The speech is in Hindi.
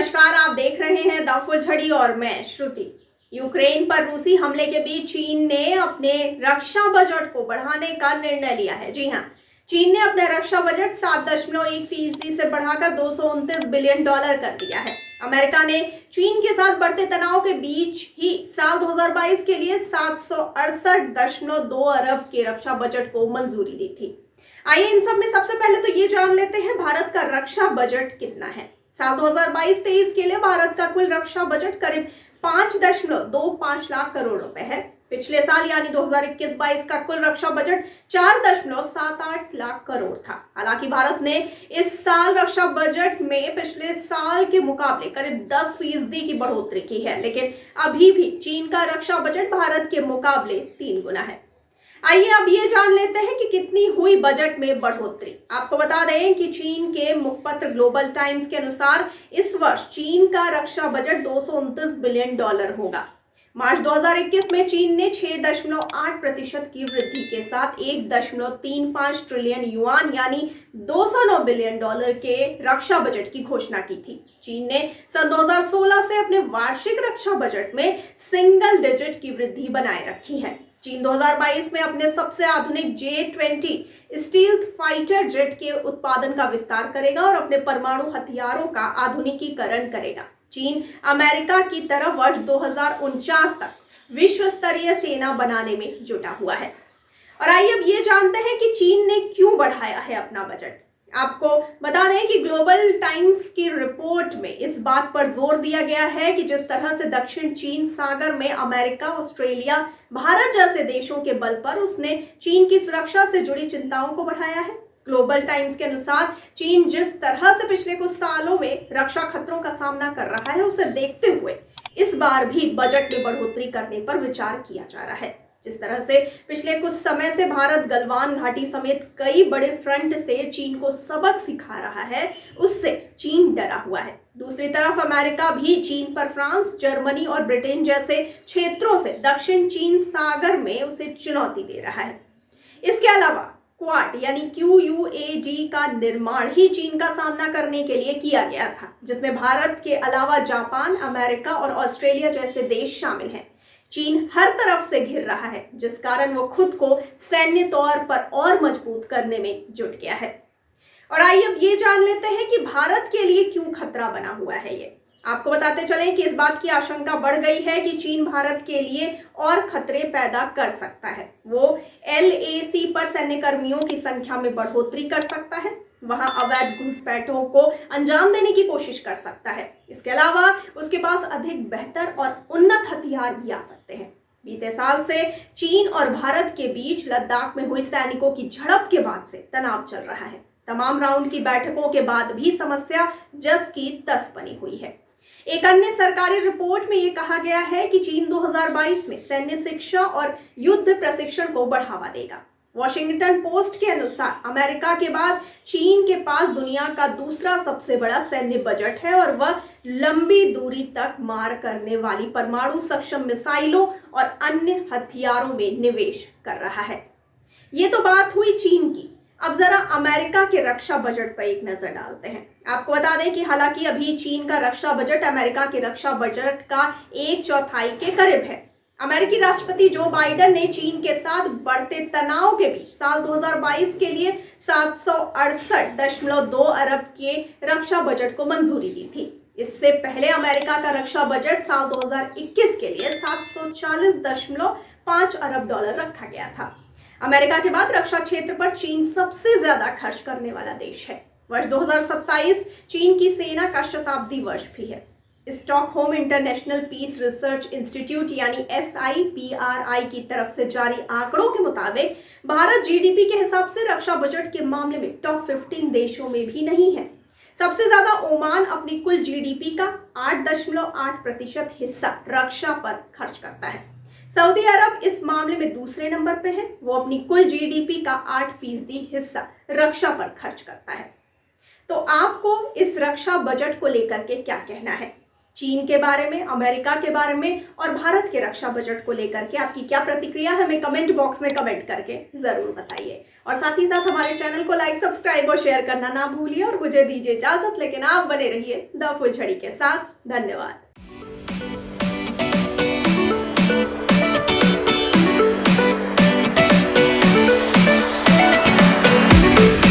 नमस्कार, आप देख रहे हैं द फुलझड़ी और मैं श्रुति। यूक्रेन पर रूसी हमले के बीच चीन ने अपने रक्षा बजट को बढ़ाने का निर्णय लिया है। जी हां, चीन ने अपना रक्षा बजट 7.1% से बढ़ाकर $229 बिलियन कर दिया है। अमेरिका ने चीन के साथ बढ़ते तनाव के बीच ही साल 2022 के लिए 768.2 अरब के रक्षा बजट को मंजूरी दी थी। आइए इन सब में सबसे पहले तो ये जान लेते हैं भारत का रक्षा बजट कितना है। साल 2022-23 के लिए भारत का कुल रक्षा बजट करीब 5.25 लाख करोड़ रुपए है। पिछले साल यानी 2021-22 का कुल रक्षा बजट 4.78 लाख करोड़ था। हालांकि भारत ने इस साल रक्षा बजट में पिछले साल के मुकाबले करीब 10% की बढ़ोतरी की है, लेकिन अभी भी चीन का रक्षा बजट भारत के मुकाबले 3 गुना है। आइए अब ये जान लेते हैं कि कितनी हुई बजट में बढ़ोतरी। आपको बता दें कि चीन के मुखपत्र ग्लोबल टाइम्स के अनुसार इस वर्ष चीन का रक्षा बजट $229 बिलियन होगा। मार्च 2021 में चीन ने 6.8% की वृद्धि के साथ 1.35 ट्रिलियन युआन यानी $209 बिलियन के रक्षा बजट की घोषणा की थी। चीन ने सन 2016 से अपने वार्षिक रक्षा बजट में सिंगल डिजिट की वृद्धि बनाए रखी है। चीन 2022 में अपने सबसे आधुनिक J-20 स्टील्थ फाइटर जेट के उत्पादन का विस्तार करेगा और अपने परमाणु हथियारों का आधुनिकीकरण करेगा। चीन अमेरिका की तरह वर्ष 2049 तक विश्व स्तरीय सेना बनाने में जुटा हुआ है। और आइए अब ये जानते हैं कि चीन ने क्यों बढ़ाया है अपना बजट। आपको बता दें कि ग्लोबल टाइम्स की रिपोर्ट में इस बात पर जोर दिया गया है कि जिस तरह से दक्षिण चीन सागर में अमेरिका, ऑस्ट्रेलिया, भारत जैसे देशों के बल पर उसने चीन की सुरक्षा से जुड़ी चिंताओं को बढ़ाया है। ग्लोबल टाइम्स के अनुसार चीन जिस तरह से पिछले कुछ सालों में रक्षा खतरों का सामना कर रहा है, उसे देखते हुए इस बार भी बजट में बढ़ोतरी करने पर विचार किया जा रहा है। जिस तरह से पिछले कुछ समय से भारत गलवान घाटी समेत कई बड़े फ्रंट से चीन को सबक सिखा रहा है, उससे चीन डरा हुआ है। दूसरी तरफ अमेरिका भी चीन पर फ्रांस, जर्मनी और ब्रिटेन जैसे क्षेत्रों से दक्षिण चीन सागर में उसे चुनौती दे रहा है। इसके अलावा क्वाड यानी QUAD का निर्माण ही चीन का सामना करने के लिए किया गया था, जिसमें भारत के अलावा जापान, अमेरिका और ऑस्ट्रेलिया जैसे देश शामिल हैं। चीन हर तरफ से घिर रहा है, जिस कारण वो खुद को सैन्य तौर पर और मजबूत करने में जुट गया है। और आइए अब ये जान लेते हैं कि भारत के लिए क्यों खतरा बना हुआ है। ये आपको बताते चलें कि इस बात की आशंका बढ़ गई है कि चीन भारत के लिए और खतरे पैदा कर सकता है। वो LAC पर सैन्य कर्मियों की संख्या में बढ़ोतरी कर सकता है, वहां अवैध घुसपैठों को अंजाम देने की कोशिश कर सकता है। इसके अलावा उसके पास अधिक बेहतर और उन्नत हथियार भी आ सकते हैं। बीते साल से चीन और भारत के बीच लद्दाख में हुई सैनिकों की झड़प के बाद से तनाव चल रहा है। तमाम राउंड की बैठकों के बाद भी समस्या जस की तस बनी हुई है। एक अन्य सरकारी रिपोर्ट में यह कहा गया है कि चीन 2022 में सैन्य शिक्षा और युद्ध प्रशिक्षण को बढ़ावा देगा। वॉशिंगटन पोस्ट के अनुसार अमेरिका के बाद चीन के पास दुनिया का दूसरा सबसे बड़ा सैन्य बजट है और वह लंबी दूरी तक मार करने वाली परमाणु सक्षम मिसाइलों और अन्य हथियारों में निवेश कर रहा है। ये तो बात हुई चीन की। अब जरा अमेरिका के रक्षा बजट पर एक नजर डालते हैं। आपको बता दें कि हालांकि अभी चीन का रक्षा बजट अमेरिका के रक्षा बजट का 1/4 के करीब है। अमेरिकी राष्ट्रपति जो बाइडेन ने चीन के साथ बढ़ते तनाव के बीच साल 2022 के लिए 768.2 अरब के रक्षा बजट को मंजूरी दी थी। इससे पहले अमेरिका का रक्षा बजट साल 2021 के लिए 740.5 अरब डॉलर रखा गया था। अमेरिका के बाद रक्षा क्षेत्र पर चीन सबसे ज्यादा खर्च करने वाला देश है। वर्ष 2027 चीन की सेना का शताब्दी वर्ष भी है। Stockholm International Peace Research Institute यानी SIPRI की तरफ से जारी आंकड़ों के मुताबिक भारत GDP के हिसाब से रक्षा बजट के मामले में टॉप 15 देशों में भी नहीं है। सबसे ज्यादा ओमान अपनी कुल GDP का 8.8% हिस्सा रक्षा पर खर्च करता है। सऊदी अरब इस मामले में दूसरे नंबर पे है। वो अपनी कुल GDP का 8% हिस्सा रक्षा पर खर्च करता है। तो आपको इस रक्षा बजट को लेकर के क्या कहना है? चीन के बारे में, अमेरिका के बारे में और भारत के रक्षा बजट को लेकर के आपकी क्या प्रतिक्रिया है, हमें कमेंट बॉक्स में कमेंट करके जरूर बताइए। और साथ ही साथ हमारे चैनल को लाइक, सब्सक्राइब और शेयर करना ना भूलिए और मुझे दीजिए इजाजत, लेकिन आप बने रहिए द फुलझड़ी के साथ। धन्यवाद।